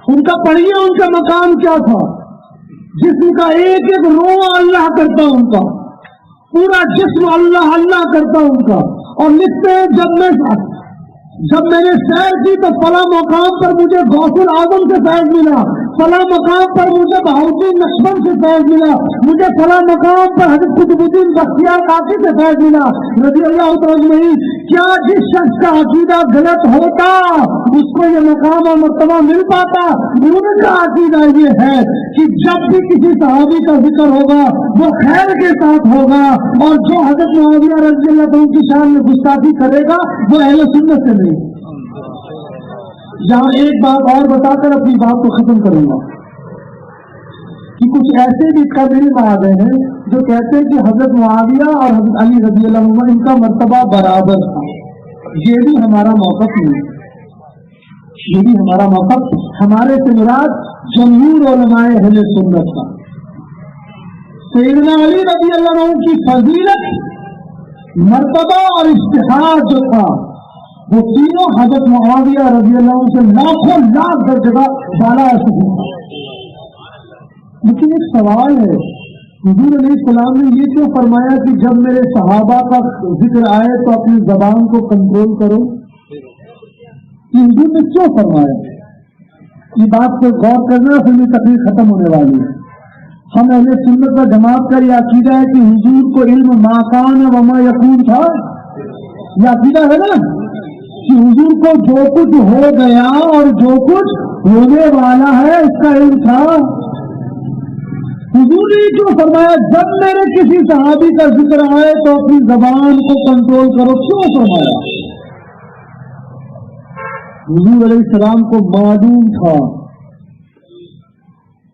ان کا پڑھیے ان کا مقام کیا تھا، جسم کا ایک ایک روح اللہ کرتا، ان کا پورا جسم اللہ اللہ کرتا ان کا، اور لکھتے ہیں جب میں نے سیر کی تو فلاں مقام پر مجھے غوث العظم سے فیض ملا، فلاں مقام پر مجھے بہاؤدین نقشبند سے فیض ملا، مجھے فلاں مقام پر حضرت قطب الدین بختیار کاکی سے فیض ملا رضی اللہ تعالیٰ عنہ۔ کیا جس شخص کا عقیدہ غلط ہوتا اس کو یہ مقام اور مرتبہ مل پاتا؟ ان کا عقیدہ یہ ہے کہ جب بھی کسی صحابی کا ذکر ہوگا وہ خیر کے ساتھ ہوگا، اور جو حضرت معاویہ رضی اللہ عنہ کی شان میں گستاخی کرے گا وہ اہل سنت سے نہیں۔ یہاں ایک بات اور بتا کر اپنی بات کو ختم کروں گا کہ کچھ ایسے بھی قبیل آ گئے ہیں جو کہتے ہیں کہ حضرت معاویہ اور حضرت علی رضی اللہ عنہ ان کا مرتبہ برابر تھا۔ یہ بھی ہمارا موقف نہیں، یہ بھی ہمارا موقف، ہمارے سے مراد جمہور علماء اہل سنت کا۔ سیدنا علی رضی اللہ عنہ کی فضیلت، مرتبہ اور اشتہار جو تھا وہ تینوں حضرت معاویہ رضی اللہ عنہ سے لاکھوں لاکھ درجہ بالا ہے۔ لیکن ایک سوال ہے، حضور علیہ السلام نے یہ کیوں فرمایا کہ جب میرے صحابہ کا ذکر آئے تو اپنی زبان کو کنٹرول کرو؟ یہ حضور نے کیوں فرمایا؟ یہ بات کو غور کرنا، پھر یہ تقریر ختم ہونے والی ہے۔ ہم اہل سنت و جماعت کا یہ عقیدہ ہے کہ حضور کو علم ما کان و ما یکون تھا، یہ عقیدہ ہے نا کہ حضور کو جو کچھ ہو گیا اور جو کچھ ہونے والا ہے اس کا علم تھا۔ حضور نے کیوں فرمایا جب میرے کسی صحابی کا ذکر آئے تو اپنی زبان کو کنٹرول کرو؟ کیوں فرمایا؟ حضور علیہ السلام کو معلوم تھا،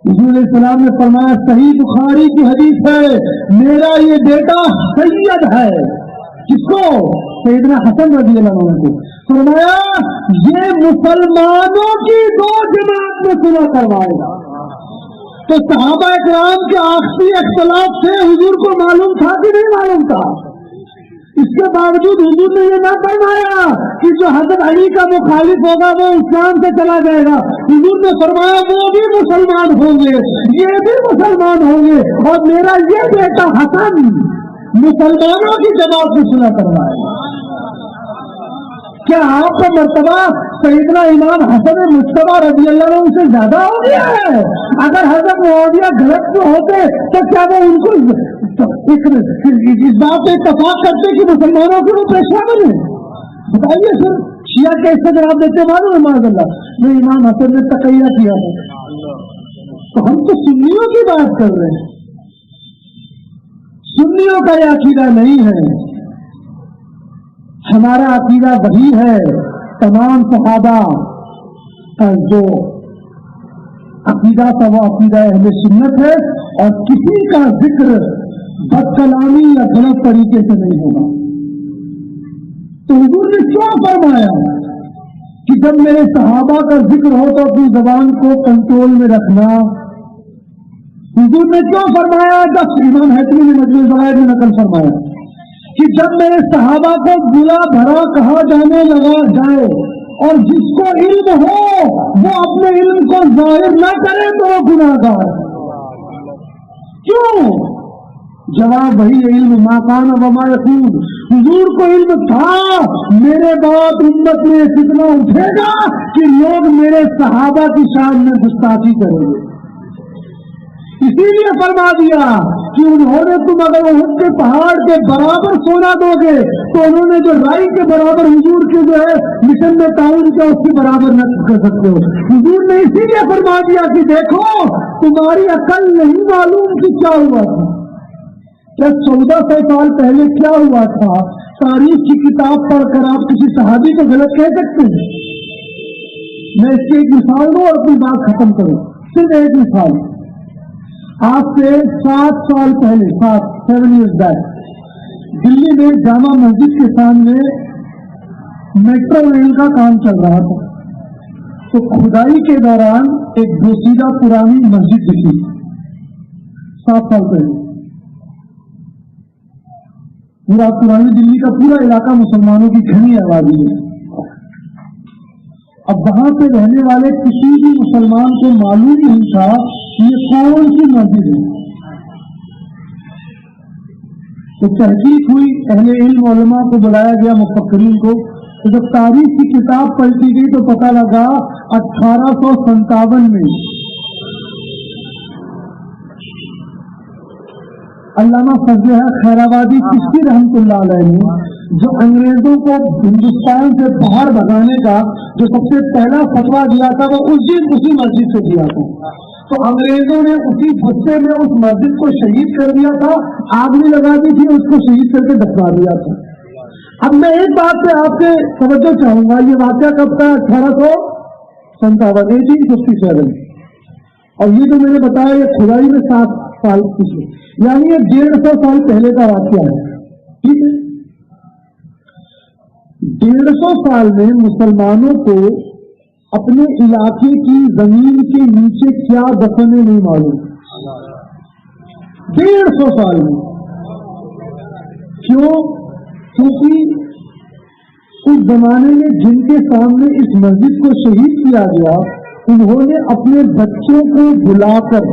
حضور علیہ السلام نے فرمایا، صحیح بخاری کی حدیث ہے، میرا یہ بیٹا سید ہے۔ کس کو؟ سیدنا حسن رضی اللہ عنہ کو۔ فرمایا یہ مسلمانوں کی دو جماعت میں صلح کروائے گا۔ تو صحابہ کرام کے آخری اختلاف سے حضور کو معلوم تھا کہ نہیں معلوم تھا؟ اس کے باوجود حضور نے یہ نہ فرمایا کہ جو حضرت علی کا مخالف ہوگا وہ اسلام سے چلا جائے گا۔ حضور نے فرمایا وہ بھی مسلمان ہوں گے، یہ بھی مسلمان ہوں گے، اور میرا یہ بیٹا حسن مسلمانوں کی جماعت سے صلح کروائے گا۔ کیا آپ کا مرتبہ سیدنا امام حسن مجتبی رضی اللہ عنہ سے زیادہ ہو گیا ہے؟ اگر حضرت معاویہ غلط میں ہوتے تو کیا وہ ان کو اس بات پہ اتفاق کرتے کہ مسلمانوں کے وہ پیشوا بنے؟ بتائیے سر، شیعہ کیسے جواب دیتے معلوم ہے؟ معاذ اللہ میں امام حسن نے تقیہ کیا ہے، تو ہم تو سنیوں کی بات کر رہے ہیں۔ سنیوں کا یہ عقیدہ نہیں ہے، ہمارا عقیدہ وہی ہے تمام صحابہ کا جو عقیدہ تھا وہ عقیدہ اہل سنت ہے، اور کسی کا ذکر بد کلامی یا غلط طریقے سے نہیں ہوگا۔ تو حضور نے کیوں فرمایا کہ جب میرے صحابہ کا ذکر ہو تو اپنی زبان کو کنٹرول میں رکھنا؟ حضور نے کیوں فرمایا؟ جب امام حتمی نے مجموع الزوائد میں نقل فرمایا کہ جب میرے صحابہ کو برا بھرا کہا جانے لگا جائے اور جس کو علم ہو وہ اپنے علم کو ظاہر نہ کرے تو وہ گناہگار۔ کیوں؟ جواب وہی ہے، علم ما کان و ما یکون۔ حضور کو علم تھا میرے بعد امت میں فتنہ اٹھے گا کہ لوگ میرے صحابہ کی شان میں گستاخی کریں گے، اسی لیے فرما دیا کہ انہوں نے تم اگر احد کے پہاڑ کے برابر سونا دو گے تو انہوں نے جو رائی کے برابر حضور کے جو ہے مشن میں تعاون کیا اس کے برابر نہ کر سکتے ہو۔ حضور نے اسی لیے فرما دیا کہ دیکھو تمہاری عقل نہیں معلوم کہ کیا ہوا تھا، کیا 1400 سال پہلے کیا ہوا تھا؟ تاریخ کی کتاب پڑھ کر آپ کسی صحابی کو غلط کہہ سکتے ہیں؟ میں اس کی ایک مثال دوں اور اپنی بات ختم کروں۔ صرف ایک مثال، آج سے 7 سال پہلے 7 ایئرز بیک دلی میں جامع مسجد کے سامنے میٹرو ریل کا کام چل رہا تھا، تو کھدائی کے دوران ایک بوسیدہ پرانی مسجد دکھی 7 سال پہلے۔ پورا پرانی دلی کا پورا علاقہ مسلمانوں کی گھنی آبادی ہے۔ اب وہاں پہ رہنے والے کسی بھی مسلمان کو معلوم نہیں تھا یہ کون سی مسجد ہے۔ تو تحقیق ہوئی، اہل علم علماء کو بلایا گیا، مفکرین کو، تو جب تاریخ کی کتاب پلٹی گئی تو پتہ لگا 1857 میں علامہ فضل خیرآبادی چشتی رحمۃ اللہ علیہ نے جو انگریزوں کو ہندوستان سے باہر بھگانے کا جو سب سے پہلا فتویٰ دیا تھا وہ اس دن اسی مسجد سے دیا تھا. تو انگریزوں نے اسی غصے میں اس مسجد کو شہید کر دیا تھا, آگ بھی لگا دی تھی, اس کو شہید کر کے دفنا دیا تھا. اب میں ایک بات پہ آپ سے توجہ چاہوں گا, یہ واقعہ کب کا 1857 1857, اور یہ جو میں نے بتایا یہ کھدائی میں 7 سال پیچھے, یعنی یہ 150 سال پہلے کا واقعہ ہے. ٹھیک ہے, 150 سال میں مسلمانوں کو اپنے علاقے کی زمین کے نیچے کیا دفن ہے نہیں معلوم. 150 سال میں. کیوں؟ کیونکہ اس زمانے میں جن کے سامنے اس مسجد کو شہید کیا گیا انہوں نے اپنے بچوں کو بلا کر